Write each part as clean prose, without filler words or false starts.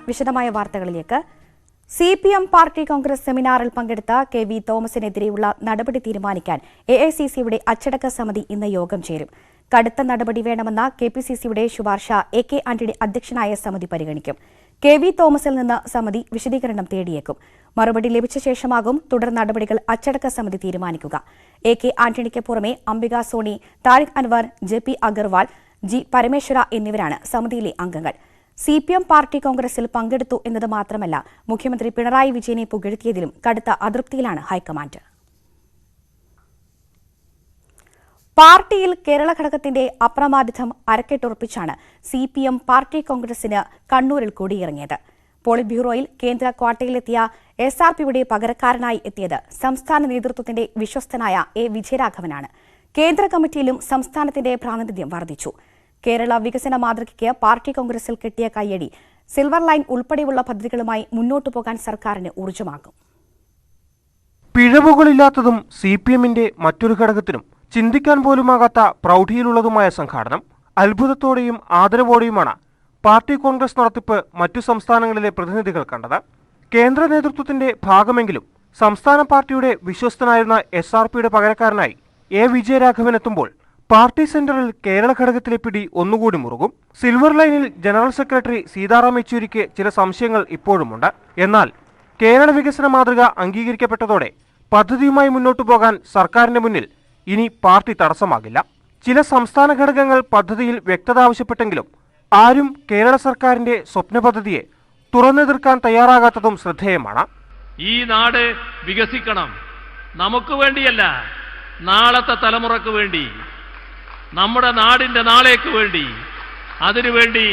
വിശദമായ വാർത്തകളിലേക്ക്. CPM party Congress സെമിനാറിൽ പങ്കെടുത്ത KV തോമസിനെതിരെയുള്ള നടപടി തീരുമാനിക്കാൻ AICCയുടെ അച്ചടക്ക സമിതി ഇന്ന് യോഗം ചേരും. കടുത്ത നടപടി വേണമെന്ന KPCCയുടെ ശുപാർശ AK ആന്റണി അധ്യക്ഷനായ സമിതി പരിഗണിക്കും. KV തോമസിൽ നിന്ന് സമിതി വിശദീകരണം തേടിയേക്കും. മറുപടി ലഭിച്ച ശേഷമാകും തുടർ നടപടികൾ അച്ചടക്ക സമിതി തീരുമാനിക്കുക. AK ആന്റണിക്ക് പുറമെ അംബിക സോണി, താരിഖ് അൻവർ, JP അഗർവാൾ, G പരമേശ്വര എന്നിവരാണ് സമിതിയിലെ അംഗങ്ങൾ. CPM പാർട്ടി കോൺഗ്രസിൽ പങ്കെടുത്തു എന്നത് മാത്രമല്ല, മുഖ്യമന്ത്രി പിണറായി വിജയനെ പുകഴ്ത്തിയതിലും കടുത്ത അതൃപ്തിയിലാണ് ഹൈക്കമാൻഡ്. പാർട്ടിയിൽ കേരള ഘടകത്തിന്റെ അപ്രമാദിത്വം അരക്കെട്ടുറപ്പിച്ചാണ് CPM പാർട്ടി കോൺഗ്രസിന് കണ്ണൂരിൽ കൊടിയിറങ്ങിയത്. പോളിറ്റ് ബ്യൂറോയിൽ കേന്ദ്ര ക്വാട്ടയിലെത്തിയ SRPയുടെ പകരക്കാരനായി എത്തിയത് സംസ്ഥാന നേതൃത്വത്തിന്റെ വിശ്വസ്തനായ A വിജയരാഘവനാണ്. കേന്ദ്ര കമ്മിറ്റിയിലും സംസ്ഥാനത്തിന്റെ പ്രാതിനിധ്യം വർദ്ധിച്ചു. കേരള വികസന മാതൃകയ്ക്ക് പാർട്ടി കോൺഗ്രസിൽ കിട്ടിയ കയ്യടി സിൽവർ ലൈൻ ഉൾപ്പെടെയുള്ള പദ്ധതികളുമായി മുന്നോട്ടു പോകാൻ സർക്കാരിന് ഊർജ്ജമാകും. പിഴവുകളില്ലാത്തതും CPMന്റെ മറ്റൊരു ഘടകത്തിനും ചിന്തിക്കാൻ പോലുമാകാത്ത പ്രൗഢിയിലുള്ളതുമായ സംഘാടനം അത്ഭുതത്തോടെയും ആദരവോടെയുമാണ് പാർട്ടി കോൺഗ്രസ് നടത്തിപ്പ് മറ്റു സംസ്ഥാനങ്ങളിലെ പ്രതിനിധികൾ കണ്ടത്. കേന്ദ്ര നേതൃത്വത്തിന്റെ ഭാഗമെങ്കിലും സംസ്ഥാന പാർട്ടിയുടെ വിശ്വസ്തനായിരുന്ന SRPയുടെ പകരക്കാരനായി A വിജയരാഘവൻ എത്തുമ്പോൾ പാർട്ടി സെന്ററിൽ കേരള ഘടകത്തിലെ പിടി ഒന്നുകൂടി മുറുകും. സിൽവർ ലൈനിൽ ജനറൽ സെക്രട്ടറി സീതാറാം യെച്ചൂരിക്ക് ചില സംശയങ്ങൾ ഇപ്പോഴുമുണ്ട്. എന്നാൽ കേരള വികസന മാതൃക അംഗീകരിക്കപ്പെട്ടതോടെ പദ്ധതിയുമായി മുന്നോട്ടു പോകാൻ സർക്കാരിന്റെ മുന്നിൽ ഇനി പാർട്ടി തടസ്സമാകില്ല. ചില സംസ്ഥാന ഘടകങ്ങൾ പദ്ധതിയിൽ വ്യക്തത ആവശ്യപ്പെട്ടെങ്കിലും ആരും കേരള സർക്കാരിന്റെ സ്വപ്ന പദ്ധതിയെ തുറന്നെതിർക്കാൻ തയ്യാറാകാത്തതും ശ്രദ്ധേയമാണ്. ഈ നാട് വികസിക്കണം, നമുക്ക് വേണ്ടിയല്ല, നാളത്തെ തലമുറക്ക് വേണ്ടി, നമ്മുടെ നാടിന്റെ നാളേക്ക് വേണ്ടി. അതിനുവേണ്ടി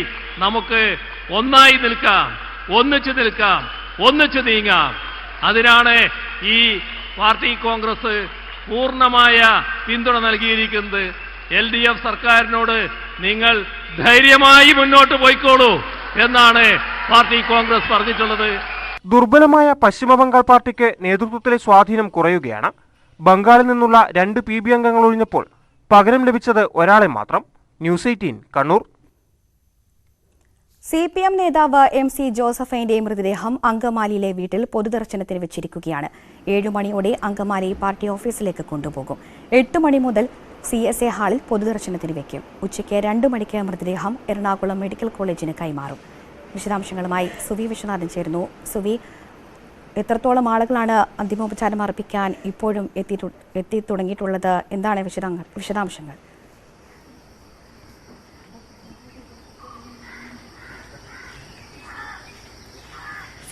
നമുക്ക് ഒന്നായി നിൽക്കാം, ഒന്നിച്ചു നിൽക്കാം, ഒന്നിച്ചു നീങ്ങാം. അതിനാണ് ഈ പാർട്ടി കോൺഗ്രസ് പൂർണ്ണമായ പിന്തുണ നൽകിയിരിക്കുന്നത്. LDF സർക്കാരിനോട് നിങ്ങൾ ധൈര്യമായി മുന്നോട്ട് പോയിക്കോളൂ എന്നാണ് പാർട്ടി കോൺഗ്രസ് പറഞ്ഞിട്ടുള്ളത്. ദുർബലമായ പശ്ചിമബംഗാൾ പാർട്ടിക്ക് നേതൃത്വത്തിലെ സ്വാധീനം കുറയുകയാണ്. ബംഗാളിൽ നിന്നുള്ള 2 PB അംഗങ്ങൾ ഒഴിഞ്ഞപ്പോൾ പകരം ലഭിച്ചത് ഒരാളെ മാത്രം. ന്യൂസ് 18 കണ്ണൂർ. CPM നേതാവ് MC ജോസഫൈന്റെ മൃതദേഹം അങ്കമാലിയിലെ വീട്ടിൽ പൊതുദർശനത്തിന് വെച്ചിരിക്കുകയാണ്. 7 മണിയോടെ അങ്കമാലി പാർട്ടി ഓഫീസിലേക്ക് കൊണ്ടുപോകും. 8 മണി മുതൽ CSA ഹാളിൽ പൊതുദർശനത്തിന് വയ്ക്കും. ഉച്ചയ്ക്ക് 2 മണിക്ക് മൃതദേഹം എറണാകുളം മെഡിക്കൽ കോളേജിന് കൈമാറും. വിശദാംശങ്ങളുമായി സുവി വിശ്വനാഥൻ ചേരുന്നു. സുവി, എത്രത്തോളം ആളുകളാണ് അന്തിമോപചാരം അർപ്പിക്കാൻ ഇപ്പോഴും എത്തി തുടങ്ങിയിട്ടുള്ളത്? എന്താണ് വിശദാംശങ്ങൾ?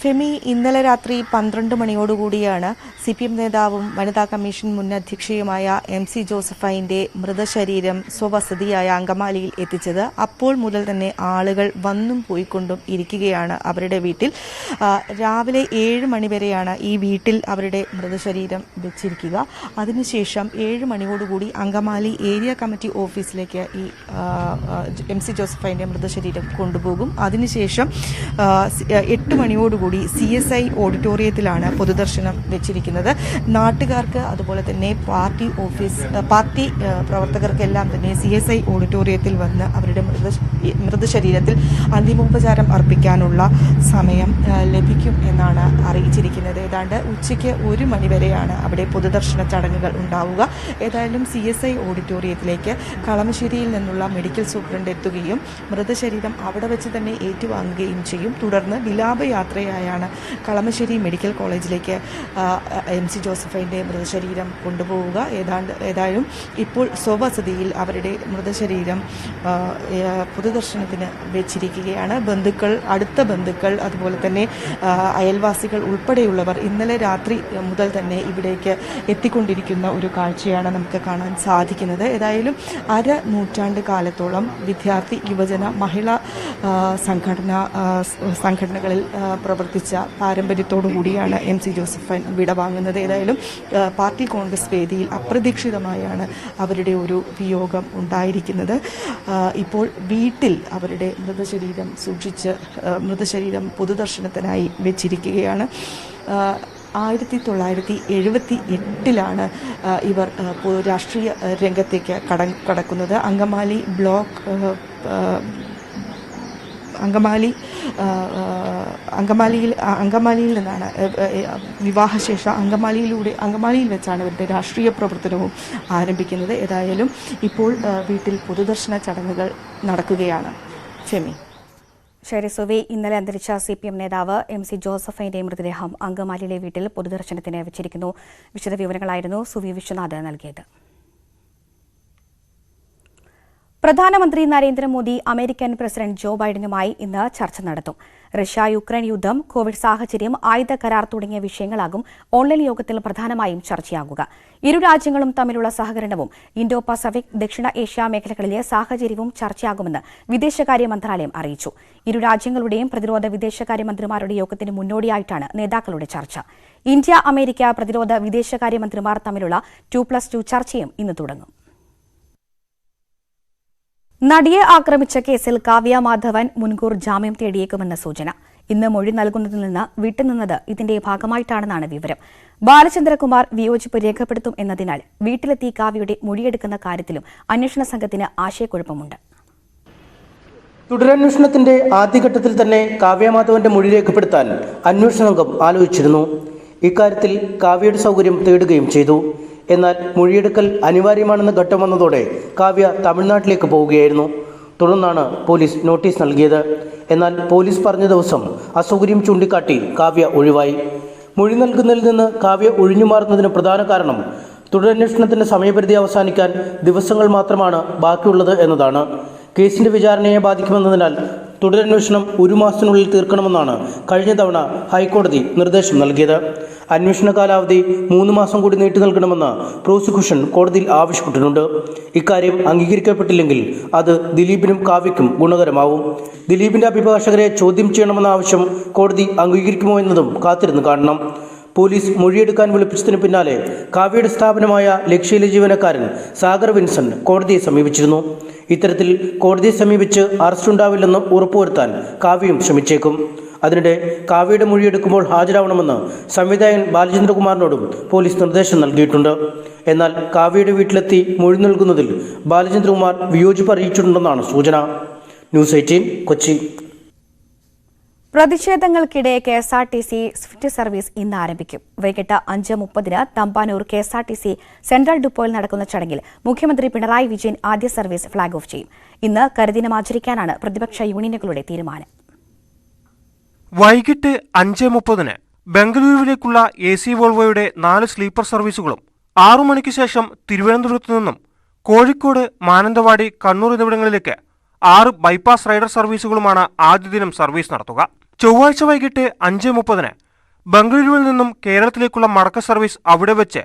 ഫെമി, ഇന്നലെ രാത്രി 12 മണിയോടുകൂടിയാണ് CPM നേതാവും വനിതാ കമ്മീഷൻ മുൻ അധ്യക്ഷയുമായ MC ജോസഫൈന്റെ മൃതശരീരം സ്വവസതിയായ അങ്കമാലിയിൽ എത്തിച്ചത്. അപ്പോൾ മുതൽ തന്നെ ആളുകൾ വന്നും പോയിക്കൊണ്ടും ഇരിക്കുകയാണ് അവരുടെ വീട്ടിൽ. രാവിലെ 7 മണിവരെയാണ് ഈ വീട്ടിൽ അവരുടെ മൃതശരീരം വെച്ചിരിക്കുക. അതിനുശേഷം 7 മണിയോടുകൂടി അങ്കമാലി ഏരിയ കമ്മിറ്റി ഓഫീസിലേക്ക് ഈ MC ജോസഫൈന്റെ മൃതശരീരം കൊണ്ടുപോകും. അതിനുശേഷം 8 മണിയോടുകൂടി CSI ഓഡിറ്റോറിയത്തിലാണ് പൊതുദർശനം വെച്ചിരിക്കുന്നത്. നാട്ടുകാർക്ക് അതുപോലെ തന്നെ പാർട്ടി പ്രവർത്തകർക്കെല്ലാം തന്നെ CSI ഓഡിറ്റോറിയത്തിൽ വന്ന് അവരുടെ മൃതശരീരത്തിൽ അന്തിമോപചാരം അർപ്പിക്കാനുള്ള സമയം ലഭിക്കും എന്നാണ് അറിയിച്ചിരിക്കുന്നത്. ഏതാണ്ട് ഉച്ചയ്ക്ക് 1 മണിവരെയാണ് അവിടെ പൊതുദർശന ചടങ്ങുകൾ ഉണ്ടാവുക. ഏതായാലും CSI ഓഡിറ്റോറിയത്തിലേക്ക് കളമശ്ശേരിയിൽ നിന്നുള്ള മെഡിക്കൽ സൂപ്രണ്ട് എത്തുകയും മൃതശരീരം അവിടെ വെച്ച് തന്നെ ഏറ്റുവാങ്ങുകയും ചെയ്യും. തുടർന്ന് വിലാപയാത്രയായാണ് കളമശ്ശേരി മെഡിക്കൽ കോളേജിലേക്ക് MC ജോസഫൈന്റെ മൃതശരീരം കൊണ്ടുപോവുക. ഏതായാലും ഇപ്പോൾ സ്വവസതിയിൽ അവരുടെ മൃതശരീരം പൊതുദർശനത്തിന് വെച്ചിരിക്കുകയാണ്. അടുത്ത ബന്ധുക്കൾ അതുപോലെ തന്നെ അയൽവാസികൾ ഉൾപ്പെടെയുള്ളവർ ഇന്നലെ രാത്രി മുതൽ തന്നെ ഇവിടേക്ക് എത്തിക്കൊണ്ടിരിക്കുന്ന ഒരു കാഴ്ചയാണ് നമുക്ക് കാണാൻ സാധിക്കുന്നത്. ഏതായാലും നൂറ്റാണ്ട് കാലത്തോളം വിദ്യാർത്ഥി, യുവജന, മഹിളാ സംഘടനകളിൽ പ്രവർത്തിച്ച പാരമ്പര്യത്തോടു കൂടിയാണ് MC ജോസഫൈൻ വിടവാങ്ങുന്നത്. ഏതായാലും പാർട്ടി കോൺഗ്രസ് വേദിയിൽ അപ്രതീക്ഷിതമായാണ് അവരുടെ ഒരു വിയോഗം ഉണ്ടായിരിക്കുന്നത്. ഇപ്പോൾ വീട്ടിൽ അവരുടെ മൃതശരീരം പൊതുദർശനത്തിനായി വെച്ചിരിക്കുകയാണ്. 1978 ഇവർ രാഷ്ട്രീയ രംഗത്തേക്ക് കടക്കുന്നത്. അങ്കമാലി അങ്കമാലിയിൽ നിന്നാണ് വിവാഹശേഷം അങ്കമാലിയിൽ വെച്ചാണ് ഇവരുടെ രാഷ്ട്രീയ പ്രവർത്തനവും ആരംഭിക്കുന്നത്. ഏതായാലും ഇപ്പോൾ വീട്ടിൽ പൊതുദർശന ചടങ്ങുകൾ നടക്കുകയാണ്. ഫെമി. ശരി സുവി, ഇന്നലെ അന്തരിച്ച CPM നേതാവ് MC ജോസഫൈന്റെ മൃതദേഹം അങ്കമാലിയിലെ വീട്ടിൽ പൊതുദർശനത്തിന് വെച്ചിരിക്കുന്നു. വിശദവിവരങ്ങളായിരുന്നു സുവി വിശ്വനാഥ് നൽകിയത്. പ്രധാനമന്ത്രി നരേന്ദ്രമോദി അമേരിക്കൻ പ്രസിഡന്റ് ജോ ബൈഡനുമായി ഇന്ന് ചർച്ച നടത്തും. റഷ്യ യുക്രൈൻ യുദ്ധം, കോവിഡ് സാഹചര്യം, ആയുധ കരാർ തുടങ്ങിയ വിഷയങ്ങളാകും ഓൺലൈൻ യോഗത്തിൽ പ്രധാനമായും ചർച്ചയാകുക. ഇരു രാജ്യങ്ങളും തമ്മിലുള്ള സഹകരണവും ഇൻഡോ പസഫിക്, ദക്ഷിണ ഏഷ്യ മേഖലകളിലെ സാഹചര്യവും ചർച്ചയാകുമെന്ന് വിദേശകാര്യ മന്ത്രാലയം അറിയിച്ചു. ഇരു രാജ്യങ്ങളുടെയും പ്രതിരോധ വിദേശകാര്യമന്ത്രിമാരുടെ യോഗത്തിന് മുന്നോടിയായിട്ടാണ് നേതാക്കളുടെ ചർച്ച. ഇന്ത്യ അമേരിക്ക പ്രതിരോധ വിദേശകാര്യമന്ത്രിമാർ തമ്മിലുള്ള 2+2 ചർച്ചയും ഇന്ന് തുടങ്ങും. നടിയെ ആക്രമിച്ച കേസിൽ കാവ്യ മാധവൻ മുൻകൂർ ജാമ്യം തേടിയേക്കുമെന്ന സൂചന. ഇന്ന് മൊഴി നൽകുന്നതിൽ നിന്ന് വിട്ടുനിന്നത് ഇതിന്റെ ഭാഗമായിട്ടാണെന്നാണ് വിവരം. ബാലചന്ദ്രകുമാർ വിയോജിപ്പ് രേഖപ്പെടുത്തും എന്നതിനാൽ വീട്ടിലെത്തി കാവ്യയുടെ മൊഴിയെടുക്കുന്ന കാര്യത്തിലും അന്വേഷണ സംഘത്തിന് ആശയക്കുഴപ്പമുണ്ട്. തുടരന്വേഷണത്തിന്റെ ആദ്യഘട്ടത്തിൽ തന്നെ കാവ്യമാധവന്റെ മൊഴി രേഖപ്പെടുത്താൻ അന്വേഷണ സംഘം ആലോചിച്ചിരുന്നു. ഇക്കാര്യത്തിൽ കാവ്യയുടെ സൗകര്യം തേടുകയും ചെയ്തു. എന്നാൽ മൊഴിയെടുക്കൽ അനിവാര്യമാണെന്ന ഘട്ടം വന്നതോടെ കാവ്യ തമിഴ്നാട്ടിലേക്ക് പോവുകയായിരുന്നു. തുടർന്നാണ് പോലീസ് നോട്ടീസ് നൽകിയത്. എന്നാൽ പോലീസ് പറഞ്ഞ ദിവസം അസൗകര്യം ചൂണ്ടിക്കാട്ടി കാവ്യ ഒഴിവായി. മൊഴി നൽകുന്നതിൽ നിന്ന് കാവ്യ ഒഴിഞ്ഞുമാറുന്നതിന് പ്രധാന കാരണം തുടരന്വേഷണത്തിന്റെ സമയപരിധി അവസാനിക്കാൻ ദിവസങ്ങൾ മാത്രമാണ് ബാക്കിയുള്ളത് എന്നതാണ്. കേസിന്റെ വിചാരണയെ ബാധിക്കുമെന്നതിനാൽ തുടരന്വേഷണം 1 മാസത്തിനുള്ളിൽ തീർക്കണമെന്നാണ് കഴിഞ്ഞ തവണ ഹൈക്കോടതി നിർദ്ദേശം നൽകിയത്. അന്വേഷണ കാലാവധി 3 മാസം കൂടി നീട്ടി നൽകണമെന്ന് പ്രോസിക്യൂഷൻ കോടതിയിൽ ആവശ്യപ്പെട്ടിട്ടുണ്ട്. ഇക്കാര്യം അംഗീകരിക്കപ്പെട്ടില്ലെങ്കിൽ അത് ദിലീപിനും കാവ്യയ്ക്കും ഗുണകരമാവും. ദിലീപിന്റെ അഭിഭാഷകരെ ചോദ്യം ചെയ്യണമെന്ന ആവശ്യം കോടതി അംഗീകരിക്കുമോ എന്നതും കാത്തിരുന്ന് കാണണം. പോലീസ് മൊഴിയെടുക്കാൻ വിളിപ്പിച്ചതിന് പിന്നാലെ കാവ്യയുടെ സ്ഥാപനമായ ലക്ഷ്യയിലെ ജീവനക്കാരൻ സാഗർ വിൻസെന്റ് കോടതിയെ സമീപിച്ചിരുന്നു. ഇത്തരത്തിൽ കോടതിയെ സമീപിച്ച് അറസ്റ്റുണ്ടാവില്ലെന്ന് ഉറപ്പുവരുത്താൻ കാവ്യയും ശ്രമിച്ചേക്കും. അതിനിടെ കാവ്യയുടെ മൊഴിയെടുക്കുമ്പോൾ ഹാജരാവണമെന്ന് സംവിധായകൻ ബാലചന്ദ്രകുമാറിനോടും പോലീസ് നിർദ്ദേശം നൽകിയിട്ടുണ്ട്. എന്നാൽ കാവ്യയുടെ വീട്ടിലെത്തി മൊഴി നൽകുന്നതിൽ ബാലചന്ദ്രകുമാർ വിയോജിപ്പ് അറിയിച്ചിട്ടുണ്ടെന്നാണ് സൂചന. ന്യൂസ് 18 കൊച്ചി. പ്രതിഷേധങ്ങൾക്കിടെ KSRTC സ്വിഫ്റ്റ് സർവീസ് ഇന്ന് ആരംഭിക്കും. വൈകിട്ട് 5:30 തമ്പാനൂർ KSRTC സെൻട്രൽ ഡിപ്പോയിൽ നടക്കുന്ന ചടങ്ങിൽ മുഖ്യമന്ത്രി പിണറായി വിജയൻ ആദ്യ സർവീസ് ഫ്ളാഗ് ഓഫ് ചെയ്യും. ഇന്ന് കരിദിനം ആചരിക്കാനാണ് പ്രതിപക്ഷ യൂണിയനുകളുടെ തീരുമാനം. വൈകിട്ട് 5:30 ബംഗളൂരുവിലേക്കുള്ള AC വോൾവോയുടെ 4 സ്ലീപ്പർ സർവീസുകളും 6 മണിക്ക് ശേഷം തിരുവനന്തപുരത്തു നിന്നും കോഴിക്കോട്, മാനന്തവാടി, കണ്ണൂർ എന്നിവിടങ്ങളിലേക്ക് 6 ബൈപ്പാസ് റൈഡർ സർവീസുകളുമാണ് ആദ്യ ദിനം സർവീസ് നടത്തുക. ചൊവ്വാഴ്ച വൈകിട്ട് 5:30 ബംഗളൂരുവിൽ നിന്നും കേരളത്തിലേക്കുള്ള മടക്ക സർവീസ് അവിടെ വെച്ച്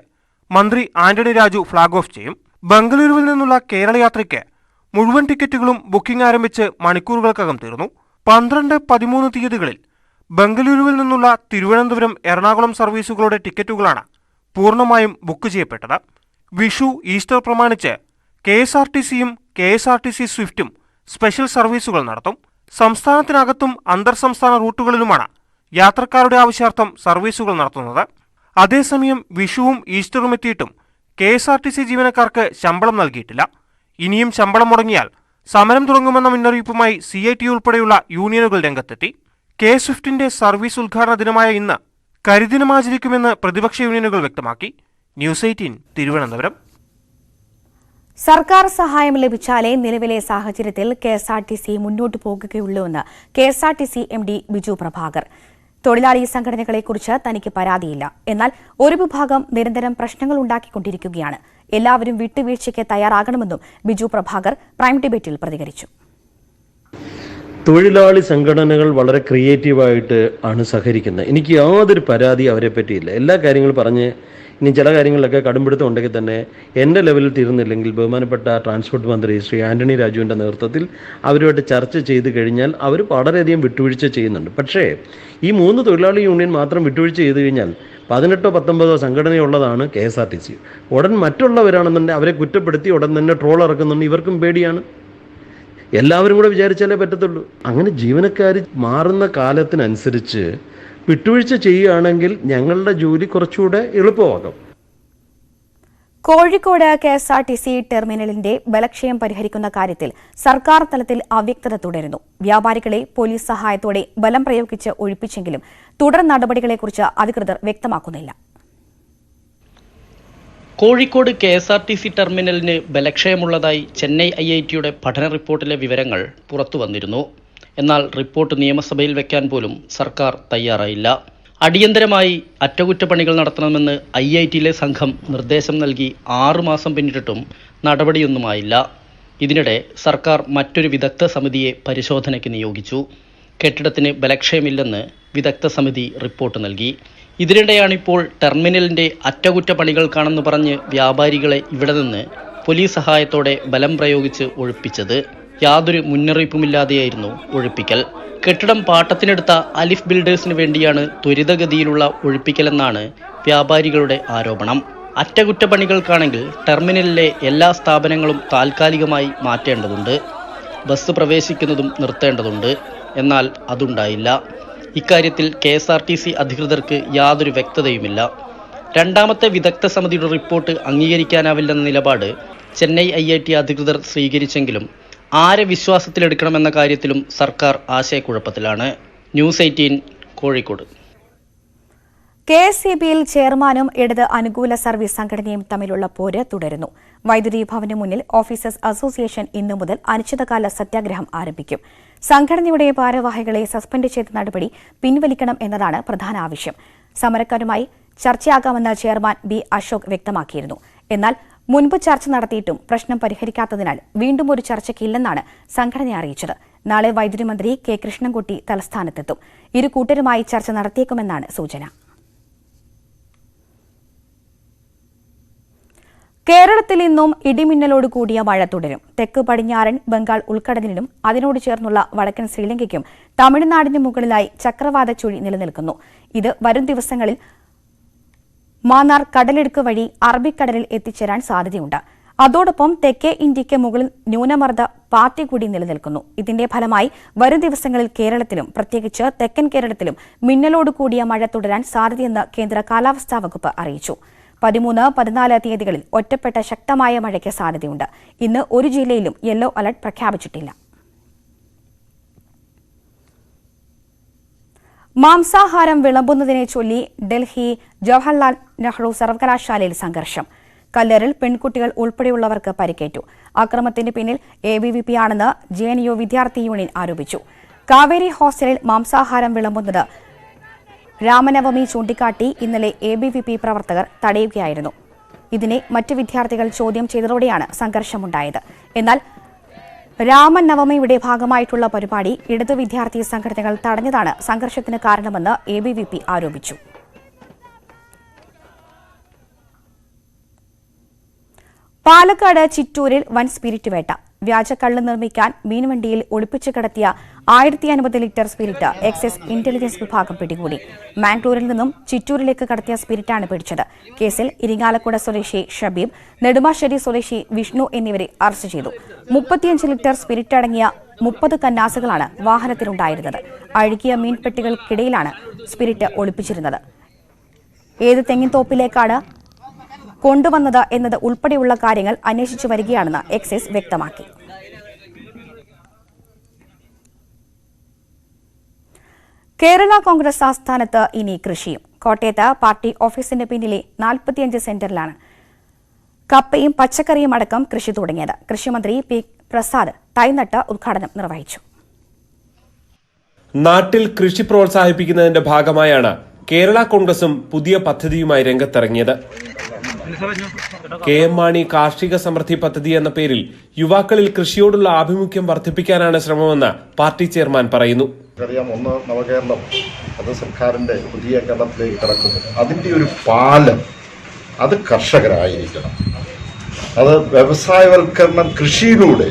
മന്ത്രി ആന്റണി രാജു ഫ്ളാഗ് ഓഫ് ചെയ്യും. ബംഗളൂരുവിൽ നിന്നുള്ള കേരള യാത്രയ്ക്ക് മുഴുവൻ ടിക്കറ്റുകളും ബുക്കിംഗ് ആരംഭിച്ച് മണിക്കൂറുകൾക്കകം തീർന്നു. 12, 13 തീയതികളിൽ ബംഗളൂരുവിൽ നിന്നുള്ള തിരുവനന്തപുരം, എറണാകുളം സർവീസുകളുടെ ടിക്കറ്റുകളാണ് പൂർണ്ണമായും ബുക്ക് ചെയ്യപ്പെട്ടത്. വിഷു, ഈസ്റ്റർ പ്രമാണിച്ച് KSRTCയും KSRTC സ്വിഫ്റ്റും സ്പെഷ്യൽ സർവീസുകൾ നടത്തും. സംസ്ഥാനത്തിനകത്തും അന്തർ സംസ്ഥാന റൂട്ടുകളിലുമാണ് യാത്രക്കാരുടെ ആവശ്യാർത്ഥം സർവീസുകൾ നടത്തുന്നത്. അതേസമയം വിഷുവും ഈസ്റ്ററും എത്തിയിട്ടും KSRTC ജീവനക്കാർക്ക് ശമ്പളം നൽകിയിട്ടില്ല. ഇനിയും ശമ്പളം മുടങ്ങിയാൽ സമരം തുടങ്ങുമെന്ന മുന്നറിയിപ്പുമായി CIT ഉൾപ്പെടെയുള്ള യൂണിയനുകൾ രംഗത്തെത്തി. സ്വിഫ്റ്റിന്റെ സർവീസ് ഉദ്ഘാടന ദിനമായ ഇന്ന് കരിദിനമാചരിക്കുമെന്ന് പ്രതിപക്ഷ യൂണിയനുകൾ വ്യക്തമാക്കി. ന്യൂസ് 18 തിരുവനന്തപുരം. സർക്കാർ സഹായം ലഭിച്ചാലേ നിലവിലെ സാഹചര്യത്തിൽ KSRTC മുന്നോട്ടു പോകുകയുള്ളൂവെന്ന് KSRTC MD ബിജു പ്രഭാകർ. തൊഴിലാളി സംഘടനകളെക്കുറിച്ച് തനിക്ക് പരാതിയില്ല. എന്നാൽ ഒരു വിഭാഗം നിരന്തരം പ്രശ്നങ്ങൾ ഉണ്ടാക്കിക്കൊണ്ടിരിക്കുകയാണ്. എല്ലാവരും വിട്ടുവീഴ്ചയ്ക്ക് തയ്യാറാകണമെന്നും ബിജു പ്രഭാകർ പ്രൈം ഡിബേറ്റിൽ പ്രതികരിച്ചു. തൊഴിലാളി സംഘടനകൾ വളരെ ക്രിയേറ്റീവായിട്ട് ആണ് സഹകരിക്കുന്നത്. എനിക്ക് യാതൊരു പരാതി അവരെ പറ്റിയില്ല. എല്ലാ കാര്യങ്ങളും പറഞ്ഞ് ഇനി ചില കാര്യങ്ങളിലൊക്കെ കടുംപിടുത്തം ഉണ്ടെങ്കിൽ തന്നെ എൻ്റെ ലെവലിൽ തീർന്നില്ലെങ്കിൽ ബഹുമാനപ്പെട്ട ട്രാൻസ്പോർട്ട് മന്ത്രി ശ്രീ ആന്റണി രാജുവിൻ്റെ നേതൃത്വത്തിൽ അവരുമായിട്ട് ചർച്ച ചെയ്ത് കഴിഞ്ഞാൽ അവർ വളരെയധികം വിട്ടുവീഴ്ച ചെയ്യുന്നുണ്ട്. പക്ഷേ ഈ 3 തൊഴിലാളി യൂണിയൻ മാത്രം വിട്ടുവീഴ്ച ചെയ്ത് കഴിഞ്ഞാൽ 18 19 സംഘടനയുള്ളതാണ് KSRTC. ഉടൻ മറ്റുള്ളവരാണെന്നുണ്ടെങ്കിൽ അവരെ കുറ്റപ്പെടുത്തി ഉടൻ തന്നെ ട്രോൾ ഇറക്കുന്നുണ്ട്. ഇവർക്കും പേടിയാണ്. എല്ലാവരും കൂടെ വിചാരിച്ചാലേ പറ്റത്തുള്ളൂ. അങ്ങനെ ജീവനക്കാർ മാറുന്ന കാലത്തിനനുസരിച്ച് വിട്ടുവീഴ്ച ചെയ്യുകയാണെങ്കിൽ ഞങ്ങളുടെ ജോലി കുറച്ചുകൂടെ എളുപ്പമാകും. കോഴിക്കോട് KSRTC ടെർമിനലിന്റെ ബലക്ഷയം പരിഹരിക്കുന്ന കാര്യത്തിൽ സർക്കാർ തലത്തിൽ അവ്യക്തത തുടരുന്നു. വ്യാപാരികളെ പോലീസ് സഹായത്തോടെ ബലം പ്രയോഗിച്ച് ഒഴിപ്പിച്ചെങ്കിലും തുടർ നടപടികളെക്കുറിച്ച് അധികൃതർ വ്യക്തമാക്കുന്നില്ല. കോഴിക്കോട് KSRTC ടെർമിനലിന് ബലക്ഷയമുള്ളതായി ചെന്നൈ IITയുടെ പഠന റിപ്പോർട്ടിലെ വിവരങ്ങൾ പുറത്തുവന്നിരുന്നു. എന്നാൽ റിപ്പോർട്ട് നിയമസഭയിൽ വെക്കാൻ പോലും സർക്കാർ തയ്യാറായില്ല. അടിയന്തരമായി അറ്റകുറ്റപ്പണികൾ നടത്തണമെന്ന് IITയിലെ സംഘം നിർദ്ദേശം നൽകി 6 മാസം പിന്നിട്ടിട്ടും നടപടിയൊന്നുമായില്ല. ഇതിനിടെ സർക്കാർ മറ്റൊരു വിദഗ്ധ സമിതിയെ പരിശോധനയ്ക്ക് നിയോഗിച്ചു. കെട്ടിടത്തിന് ബലക്ഷയമില്ലെന്ന് വിദഗ്ധ സമിതി റിപ്പോർട്ട് നൽകി. ഇതിനിടെയാണിപ്പോൾ ടെർമിനലിൻ്റെ അറ്റകുറ്റപ്പണികൾക്കാണെന്ന് പറഞ്ഞ് വ്യാപാരികളെ ഇവിടെ നിന്ന് പോലീസ് സഹായത്തോടെ ബലം പ്രയോഗിച്ച് ഒഴിപ്പിച്ചത്. യാതൊരു മുന്നറിയിപ്പുമില്ലാതെയായിരുന്നു ഒഴിപ്പിക്കൽ. കെട്ടിടം പാട്ടത്തിനെടുത്ത അലിഫ് ബിൽഡേഴ്സിന് വേണ്ടിയാണ് ത്വരിതഗതിയിലുള്ള ഒഴിപ്പിക്കലെന്നാണ് വ്യാപാരികളുടെ ആരോപണം. അറ്റകുറ്റപ്പണികൾക്കാണെങ്കിൽ ടെർമിനലിലെ എല്ലാ സ്ഥാപനങ്ങളും താൽക്കാലികമായി മാറ്റേണ്ടതുണ്ട്. ബസ് പ്രവേശിക്കുന്നതും നിർത്തേണ്ടതുണ്ട്. എന്നാൽ അതുണ്ടായില്ല. ഇക്കാര്യത്തിൽ KSRTC അധികൃതർക്ക് യാതൊരു വ്യക്തതയുമില്ല. രണ്ടാമത്തെ വിദഗ്ധ സമിതിയുടെ റിപ്പോർട്ട് അംഗീകരിക്കാനാവില്ലെന്ന നിലപാട് ചെന്നൈ IIT അധികൃതർ സ്വീകരിച്ചെങ്കിലും ആരെ വിശ്വാസത്തിലെടുക്കണമെന്ന കാര്യത്തിലും സർക്കാർ ആശയക്കുഴപ്പത്തിലാണ്. ന്യൂസ് 18 കോഴിക്കോട്. KSEBയിൽ ചെയർമാനും ഇടത് അനുകൂല സർവീസ് സംഘടനയും തമ്മിലുള്ള പോര് തുടരുന്നു. വൈദ്യുതി ഭവന് മുന്നിൽ ഓഫീസേഴ്സ് അസോസിയേഷൻ ഇന്നു മുതൽ അനിശ്ചിതകാല സത്യാഗ്രഹം ആരംഭിക്കും. സംഘടനയുടെ ഭാരവാഹികളെ സസ്പെൻഡ് ചെയ്ത നടപടി പിൻവലിക്കണം എന്നതാണ് പ്രധാന ആവശ്യം. സമരക്കാരുമായി ചർച്ചയാകാമെന്ന് ചെയർമാൻ B. അശോക് വ്യക്തമാക്കിയിരുന്നു. എന്നാൽ മുൻപ് ചർച്ച നടത്തിയിട്ടും പ്രശ്നം പരിഹരിക്കാത്തതിനാൽ വീണ്ടും ഒരു ചർച്ചയ്ക്കില്ലെന്നാണ് സംഘടന അറിയിച്ചത്. നാളെ വൈദ്യുതി മന്ത്രി K. കൃഷ്ണൻകുട്ടി തലസ്ഥാനത്തെത്തും. ഇരു കൂട്ടരുമായി ചർച്ച നടത്തിയേക്കുമെന്നാണ് സൂചന. കേരളത്തിൽ ഇന്നും ഇടിമിന്നലോട് കൂടിയ മഴ തുടരും. തെക്ക് പടിഞ്ഞാറൻ ബംഗാൾ ഉൾക്കടലിനും അതിനോട് ചേർന്നുള്ള വടക്കൻ ശ്രീലങ്കയ്ക്കും തമിഴ്നാടിന് മുകളിലായി ചക്രവാത ചുഴി നിലനിൽക്കുന്നു. ഇത് വരും ദിവസങ്ങളിൽ മാന്നാർ കടലിടുക്ക് വഴി അറബിക്കടലിൽ എത്തിച്ചേരാൻ സാധ്യതയുണ്ട്. അതോടൊപ്പം തെക്കേ ഇന്ത്യയ്ക്ക് മുകളിൽ ന്യൂനമർദ്ദ പാത്തി കൂടി നിലനിൽക്കുന്നു. ഇതിന്റെ ഫലമായി വരും ദിവസങ്ങളിൽ കേരളത്തിലും പ്രത്യേകിച്ച് തെക്കൻ കേരളത്തിലും മിന്നലോട് കൂടിയ മഴ തുടരാൻ സാധ്യതയെന്ന് കേന്ദ്ര കാലാവസ്ഥാ വകുപ്പ് അറിയിച്ചു. 13, 14 തീയതികളിൽ ഒറ്റപ്പെട്ട ശക്തമായ മഴയ്ക്ക് സാധ്യതയുണ്ട്. ഇന്ന് ഒരു ജില്ലയിലും യെല്ലോ അലർട്ട് പ്രഖ്യാപിച്ചിട്ടില്ല. മാംസാഹാരം വിളമ്പുന്നതിനെ ചൊല്ലി ഡൽഹി ജവഹർലാൽ നെഹ്റു സർവകലാശാലയിൽ സംഘർഷം. കല്ലേറിൽ പെൺകുട്ടികൾ ഉൾപ്പെടെയുള്ളവർക്ക് പരിക്കേറ്റു. ആക്രമണത്തിന് പിന്നിൽ ABVP ആണെന്ന് JNU വിദ്യാർത്ഥി യൂണിയൻ ആരോപിച്ചു. കാവേരി ഹോസ്റ്റലിൽ മാംസാഹാരം വിളമ്പുന്നത് രാമനവമി ചൂണ്ടിക്കാട്ടി ഇന്നലെ ABVP പ്രവർത്തകർ തടയുകയായിരുന്നു. ഇതിനെ മറ്റ് വിദ്യാർത്ഥികൾ ചോദ്യം ചെയ്തതോടെയാണ് സംഘർഷമുണ്ടായത്. എന്നാൽ രാമനവമിയുടെ ഭാഗമായിട്ടുള്ള പരിപാടി ഇടതു വിദ്യാർത്ഥി സംഘടനകൾ തടഞ്ഞതാണ് സംഘർഷത്തിന് കാരണമെന്ന് ABVP ആരോപിച്ചു. പാലക്കാട് ചിറ്റൂരിൽ വൻ സ്പിരിറ്റ് വേട്ട. വ്യാജക്കള്ള് നിർമ്മിക്കാൻ മീൻവണ്ടിയിൽ ഒളിപ്പിച്ചു കിടത്തിയ 1050 ലിറ്റർ സ്പിരിറ്റ് എക്സൈസ് ഇന്റലിജൻസ് വിഭാഗം പിടികൂടി. മാംഗ്ലൂരിൽ നിന്നും ചിറ്റൂരിലേക്ക് കടത്തിയ സ്പിരിറ്റാണ് പിടിച്ചത്. കേസിൽ ഇരിങ്ങാലക്കുട സ്വദേശി ഷബീബ്, നെടുമ്പാശ്ശേരി സ്വദേശി വിഷ്ണു എന്നിവരെ അറസ്റ്റ് ചെയ്തു. 35 ലിറ്റർ സ്പിരിറ്റ് അടങ്ങിയ 30 കന്നാസുകളാണ് വാഹനത്തിലുണ്ടായിരുന്നത്. അഴുകിയ മീൻപെട്ടികൾക്കിടയിലാണ് സ്പിരിറ്റ് ഒളിപ്പിച്ചിരുന്നത്. ഏത് തെങ്ങിൻതോപ്പിലേക്കാണ് കൊണ്ടുവന്നത് എന്നത് ഉൾപ്പെടെയുള്ള കാര്യങ്ങൾ അന്വേഷിച്ചു വരികയാണെന്ന് എക്സൈസ് വ്യക്തമാക്കി. കേരള കോൺഗ്രസ് ആസ്ഥാനത്ത് ഇനി കൃഷിയും. കോട്ടയത്ത് പാർട്ടി ഓഫീസിന്റെ പിന്നിലെ 45 സെന്ററിലാണ് കപ്പയും പച്ചക്കറിയും അടക്കം കൃഷി തുടങ്ങിയത്. കൃഷിമന്ത്രി P. പ്രസാദ് തൈനട്ട് ഉദ്ഘാടനം നിർവഹിച്ചു. നാട്ടിൽ കൃഷി പ്രോത്സാഹിപ്പിക്കുന്നതിന്റെ ഭാഗമായാണ് കേരള കോൺഗ്രസും പുതിയ പദ്ധതിയുമായി രംഗത്തിറങ്ങിയത്. KM മാണി കാർഷിക സമൃദ്ധി പദ്ധതി എന്ന പേരിൽ യുവാക്കളിൽ കൃഷിയോടുള്ള ആഭിമുഖ്യം വർദ്ധിപ്പിക്കാനാണ് ശ്രമമെന്ന് പാർട്ടി ചെയർമാൻ പറയുന്നു. ഒന്ന് നവകേരളം, അത് സർക്കാരിന്റെ പുതിയ കേരളത്തിലേക്ക് കടക്കുന്നു. അതിന്റെ ഒരു പാലം അത് കർഷകരായിരിക്കണം. അത് വ്യവസായവൽക്കരണം കൃഷിയിലൂടെ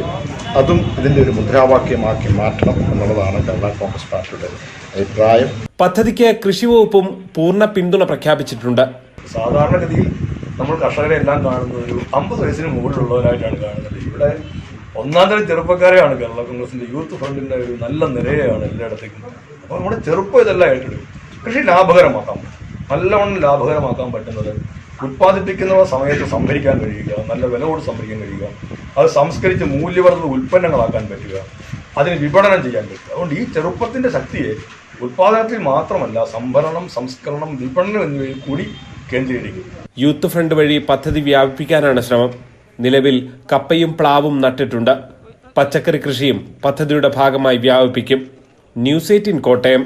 അതും ഇതിന്റെ ഒരു മുദ്രാവാക്യമാക്കി മാറ്റണം എന്നുള്ളതാണ് കേരള കോൺഗ്രസ് പാർട്ടിയുടെ അഭിപ്രായം. പദ്ധതിക്ക് കൃഷി വകുപ്പും പൂർണ്ണ പിന്തുണ പ്രഖ്യാപിച്ചിട്ടുണ്ട്. സാധാരണഗതിയിൽ നമ്മൾ കർഷകരെ എല്ലാം കാണുന്നത് ഒരു 50 വയസ്സിന് മുകളിലുള്ളവരായിട്ടാണ് കാണുന്നത്. ഇവിടെ ഒന്നാം തരം ചെറുപ്പക്കാരെയാണ് കേരള കോൺഗ്രസിന്റെ യൂത്ത് ഫണ്ടിന്റെ ഒരു നല്ല നിരയാണ് എല്ലായിടത്തേക്കും. അപ്പോൾ നമ്മുടെ ചെറുപ്പം ഇതെല്ലാം ഏറ്റെടുക്കും. കൃഷി ലാഭകരമാക്കാം, നല്ലവണ്ണം ലാഭകരമാക്കാൻ പറ്റുന്നത് ഉൽപ്പാദിപ്പിക്കുന്ന സമയത്ത് സംഭരിക്കാൻ കഴിയുക, നല്ല വില കൊടുത്ത് സംഭരിക്കാൻ കഴിയുക, അത് സംസ്കരിച്ച് മൂല്യവർദ്ധിത ഉൽപ്പന്നങ്ങളാക്കാൻ പറ്റുക, അതിന് വിപണനം ചെയ്യാൻ പറ്റുക. അതുകൊണ്ട് ഈ ചെറുപ്പത്തിൻ്റെ ശക്തിയെ ഉൽപ്പാദനത്തിൽ മാത്രമല്ല സംഭരണം, സംസ്കരണം, വിപണനം എന്നിവയിൽ കൂടി കേന്ദ്രീകരിക്കും. യൂത്ത് ഫ്രണ്ട് വഴി പദ്ധതി വ്യാപിപ്പിക്കാനാണ് ശ്രമം. നിലവിൽ കപ്പയും പ്ലാവും നട്ടിട്ടുണ്ട്. പച്ചക്കറി കൃഷിയും പദ്ധതിയുടെ ഭാഗമായി വ്യാപിപ്പിക്കും. ന്യൂസ് 18 കോട്ടയം.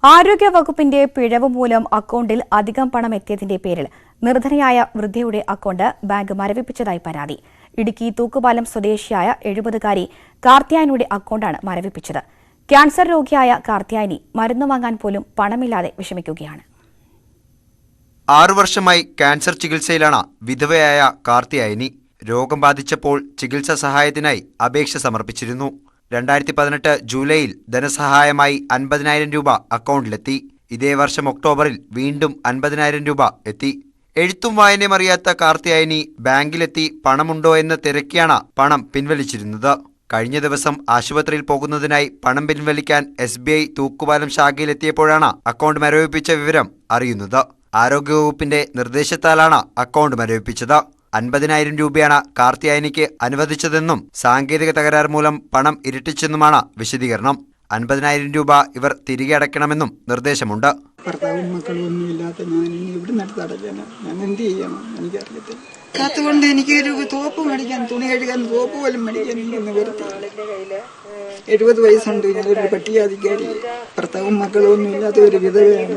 ആരോഗ്യവകുപ്പിന്റെ പിഴവ് മൂലം അക്കൗണ്ടിൽ അധികം പണം എത്തിയതിന്റെ പേരിൽ നിർധനയായ വൃദ്ധയുടെ അക്കൗണ്ട് ബാങ്ക് മരവിപ്പിച്ചതായി പരാതി. ഇടുക്കി തൂക്കുപാലം സ്വദേശിയായ 70-കാരി കാർത്തിയായനിയുടെ അക്കൗണ്ടാണ് മരവിപ്പിച്ചത്. ക്യാൻസർ രോഗിയായ കാർത്തിയായനി മരുന്ന് വാങ്ങാൻ പോലും പണമില്ലാതെ വിഷമിക്കുകയാണ്. 6 വർഷമായി ക്യാൻസർ ചികിത്സയിലാണ് വിധവയായ കാർത്തിയായനി. രോഗം ബാധിച്ചപ്പോൾ ചികിത്സാ സഹായത്തിനായി അപേക്ഷ സമർപ്പിച്ചിരുന്നു. 2018 ജൂലൈയിൽ ധനസഹായമായി 50,000 രൂപ അക്കൗണ്ടിലെത്തി. ഇതേ വർഷം ഒക്ടോബറിൽ വീണ്ടും 50,000 രൂപ എത്തി. എഴുത്തും വായനയും അറിയാത്ത കാർത്തിയായനി ബാങ്കിലെത്തി പണമുണ്ടോ എന്ന് തിരക്കിയാണ് പണം പിൻവലിച്ചിരുന്നത്. കഴിഞ്ഞ ദിവസം ആശുപത്രിയിൽ പോകുന്നതിനായി പണം പിൻവലിക്കാൻ SBI തൂക്കുപാലം ശാഖയിലെത്തിയപ്പോഴാണ് അക്കൗണ്ട് മരവിപ്പിച്ച വിവരം അറിയുന്നത്. ആരോഗ്യവകുപ്പിന്റെ നിർദ്ദേശത്താലാണ് അക്കൗണ്ട് മരവിപ്പിച്ചത്. 50,000 രൂപയാണ് കാർത്തിയായനിക്ക് അനുവദിച്ചതെന്നും സാങ്കേതിക തകരാർ മൂലം പണം ഇരട്ടിച്ചെന്നുമാണ് വിശദീകരണം. 50,000 രൂപ ഇവർ തിരികെ അടയ്ക്കണമെന്നും നിർദ്ദേശമുണ്ട്. ഭർത്താവും മക്കളും ഒന്നുമില്ലാത്ത ഞാൻ ഇവിടെ നടത്തടയ്ക്കാനാ, ഞാൻ എന്ത് ചെയ്യണം എനിക്കറിയത്തില്ല. അതുകൊണ്ട് എനിക്കൊരു തോപ്പ് മേടിക്കാൻ, തുണി കഴുകാൻ തോപ്പ് പോലും മേടിക്കാൻ എനിക്കൊന്ന് വരുത്തി. 70 വയസ്സുണ്ട്. ഞാനൊരു പട്ടികാധികാരി, ഭർത്താവും മക്കളും ഒന്നും ഇല്ലാത്ത ഒരു വിധവയാണ്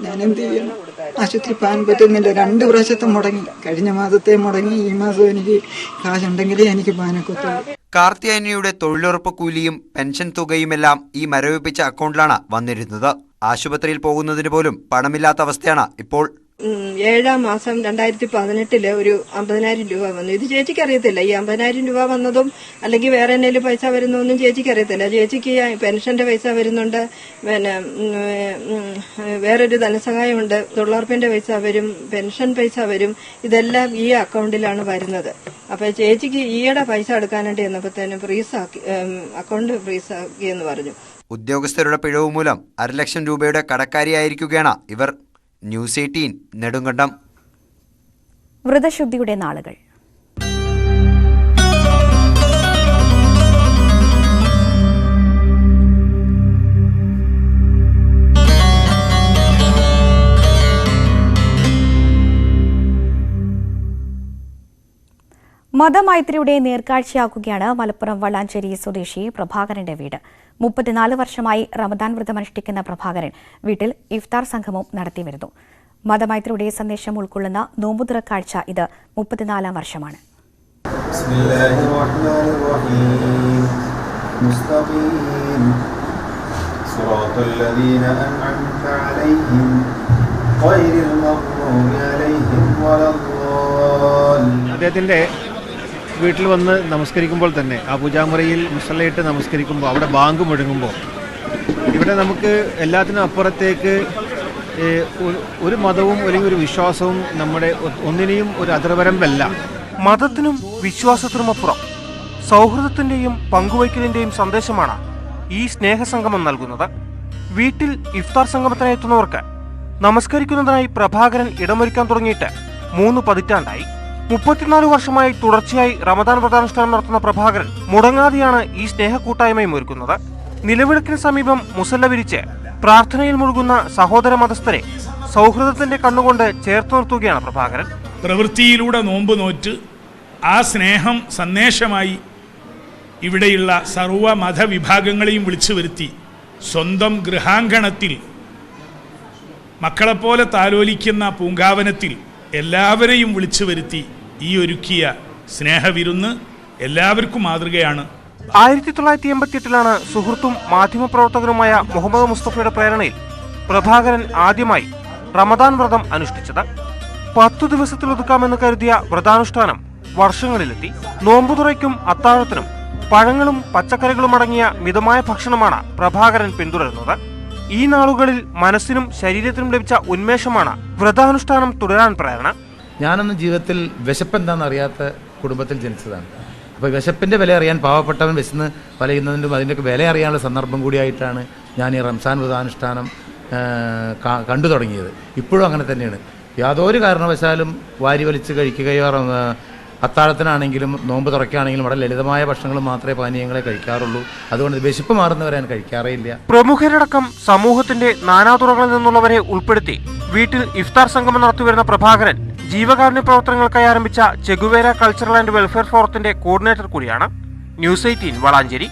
ഞാൻ എന്ത് ചെയ്യണം? ആശുപത്രി പോകാൻ പറ്റുന്നില്ല. 2 പ്രാവശ്യത്തെ മുടങ്ങി, കഴിഞ്ഞ മാസത്തെ മുടങ്ങി. ഈ മാസം എനിക്ക് കാശുണ്ടെങ്കിലേ എനിക്ക് പോകാനൊക്കത്തുള്ളൂ. കാർത്തിയായനിയുടെ തൊഴിലുറപ്പ് കൂലിയും പെൻഷൻ തുകയുമെല്ലാം ഈ മരവിപ്പിച്ച അക്കൗണ്ടിലാണ് വന്നിരുന്നത്. ആശുപത്രിയിൽ പോകുന്നതിന് പോലും പണമില്ലാത്ത അവസ്ഥയാണ് ഇപ്പോൾ. 7-ാം മാസം 2018 ഒരു 50,000 രൂപ വന്നു. ഇത് ചേച്ചിക്ക് അറിയത്തില്ല. ഈ 50,000 രൂപ വന്നതും അല്ലെങ്കിൽ വേറെ എന്തെങ്കിലും പൈസ വരുന്നൊന്നും ചേച്ചിക്ക് അറിയത്തില്ല. ചേച്ചിക്ക് പെൻഷന്റെ പൈസ വരുന്നുണ്ട്, പിന്നെ വേറൊരു ധനസഹായമുണ്ട്, തൊഴിലുറപ്പിന്റെ പൈസ വരും, പെൻഷൻ പൈസ വരും. ഇതെല്ലാം ഈ അക്കൗണ്ടിലാണ് വരുന്നത്. അപ്പൊ ചേച്ചിക്ക് ഈയിടെ പൈസ എടുക്കാനായിട്ട് ചെന്നപ്പോഴത്തേനും ഫ്രീസാക്കി, അക്കൗണ്ട് ഫ്രീസാക്കി എന്ന് പറഞ്ഞു. ഉദ്യോഗസ്ഥരുടെ പിഴവ് മൂലം 1,00,000 രൂപയുടെ കടക്കാരിയായിരിക്കുകയാണ് ഇവർ. ന്യൂസ് 18 നെടുങ്കണ്ടം. വ്രതശുദ്ധിയുടെ നാളുകൾ. മതമൈത്രിയുടെ നേർക്കാഴ്ചയാക്കുകയാണ് മലപ്പുറം വളാഞ്ചേരി സ്വദേശി പ്രഭാകരന്റെ വീട്. 34 വർഷമായി റമദാൻ വ്രതമനുഷ്ഠിക്കുന്ന പ്രഭാകരൻ വീട്ടിൽ ഇഫ്താർ സംഗമം നടത്തിവരുന്നു. മതമൈത്രിയുടെ സന്ദേശം ഉൾക്കൊള്ളുന്ന നോമ്പുതുറ കാഴ്ച ഇത് 34-ാം വർഷമാണ്. അദ്ദേഹത്തിന്റെ വീട്ടിൽ വന്ന് നമസ്കരിക്കുമ്പോൾ തന്നെ ആ പൂജാമുറിയിൽ മുസല്ലയിട്ട് നമസ്കരിക്കുമ്പോൾ അവിടെ ബാങ്ക് മുഴങ്ങുമ്പോൾ ഇവിടെ നമുക്ക് എല്ലാത്തിനും അപ്പുറത്തേക്ക് ഒരു മതവും അല്ലെങ്കിൽ ഒരു വിശ്വാസവും നമ്മുടെ ഒന്നിനെയും ഒരു അതിർവരമ്പല്ല. മതത്തിനും വിശ്വാസത്തിനുമപ്പുറം സൗഹൃദത്തിന്റെയും പങ്കുവയ്ക്കലിന്റെയും സന്ദേശമാണ് ഈ സ്നേഹസംഗമം നൽകുന്നത്. വീട്ടിൽ ഇഫ്താർ സംഗമത്തിനായി എത്തുന്നവർക്ക് നമസ്കരിക്കുന്നതിനായി പ്രഭാകരൻ ഇടമൊരുക്കാൻ തുടങ്ങിയിട്ട് 3 പതിറ്റാണ്ടായി. 34 വർഷമായി തുടർച്ചയായി റമദാൻ വ്രതാനുഷ്ഠാനം നടത്തുന്ന പ്രഭാകരൻ മുടങ്ങാതെയാണ് ഈ സ്നേഹക്കൂട്ടായ്മയും ഒരുക്കുന്നത്. നിലവിളക്കിന് സമീപം മുസല്ല വിരിച്ച് പ്രാർത്ഥനയിൽ മുഴുകുന്ന സഹോദര മതസ്ഥരെ സൗഹൃദത്തിന്റെ കണ്ണുകൊണ്ട് ചേർത്ത് നിർത്തുകയാണ് പ്രഭാകരൻ. പ്രവൃത്തിയിലൂടെ നോമ്പ് നോറ്റ് ആ സ്നേഹം സന്ദേശമായി ഇവിടെയുള്ള സർവ്വ മതവിഭാഗങ്ങളെയും വിളിച്ചു വരുത്തി സ്വന്തം ഗൃഹാങ്കണത്തിൽ മക്കളെപ്പോലെ താലോലിക്കുന്ന പൂങ്കാവനത്തിൽ എല്ലാവരെയും വിളിച്ചു വരുത്തി ഈ ഒരുക്കിയ സ്നേഹവിരുന്ന് എല്ലാവർക്കും മാതൃകയാണ്. 1988 സുഹൃത്തും മാധ്യമപ്രവർത്തകനുമായ മുഹമ്മദ് മുസ്തഫയുടെ പ്രേരണയിൽ പ്രഭാകരൻ ആദ്യമായി റമദാൻ വ്രതം അനുഷ്ഠിച്ചത്. 10 ദിവസത്തിലൊതുക്കാമെന്ന് കരുതിയ വ്രതാനുഷ്ഠാനം വർഷങ്ങളിലെത്തി. നോമ്പുതുറയ്ക്കും അത്താഴത്തിനും പഴങ്ങളും പച്ചക്കറികളും അടങ്ങിയ മിതമായ ഭക്ഷണമാണ് പ്രഭാകരൻ പിന്തുടരുന്നത്. ഈ നാളുകളിൽ മനസ്സിനും ശരീരത്തിനും ലഭിച്ച ഉന്മേഷമാണ് വ്രതാനുഷ്ഠാനം തുടരാൻ പ്രേരണ. ഞാനൊന്നും ജീവിതത്തിൽ വിശപ്പെന്താണെന്ന് അറിയാത്ത കുടുംബത്തിൽ ജനിച്ചതാണ്. അപ്പോൾ വിശപ്പിൻ്റെ വില അറിയാൻ പാവപ്പെട്ടവൻ വിശന്ന് വലയുന്നതിനും അതിൻ്റെയൊക്കെ വില അറിയാനുള്ള സന്ദർഭം കൂടിയായിട്ടാണ് ഞാൻ ഈ റംസാൻ വ്രതാനുഷ്ഠാനം കണ്ടു തുടങ്ങിയത്. ഇപ്പോഴും അങ്ങനെ തന്നെയാണ്. യാതൊരു കാരണവശാലും വാരി വലിച്ച് കഴിക്കുകയോ അത്താഴത്തിനാണെങ്കിലും നോമ്പ് തുറക്കുകയാണെങ്കിലും വളരെ ലളിതമായ ഭക്ഷണങ്ങൾ മാത്രമേ പാനീയങ്ങളെ കഴിക്കാറുള്ളൂ. അതുകൊണ്ട് വിശപ്പ് മാറുന്നവരെ ഞാൻ കഴിക്കാറേ ഇല്ല. പ്രമുഖരടക്കം സമൂഹത്തിന്റെ നാനാതുറകളിൽ നിന്നുള്ളവരെ ഉൾപ്പെടുത്തി വീട്ടിൽ ഇഫ്താർ സംഗമം നടത്തിവരുന്ന പ്രഭാകരൻ ജീവകാരുണ്യ പ്രവർത്തനങ്ങൾക്കായി ആരംഭിച്ച ചെഗുവേര കൾച്ചറൽ ആൻഡ് വെൽഫെയർ ഫോറത്തിന്റെ കോർഡിനേറ്റർ കൂടിയാണ്. ന്യൂസ് 18 വളാഞ്ചേരി.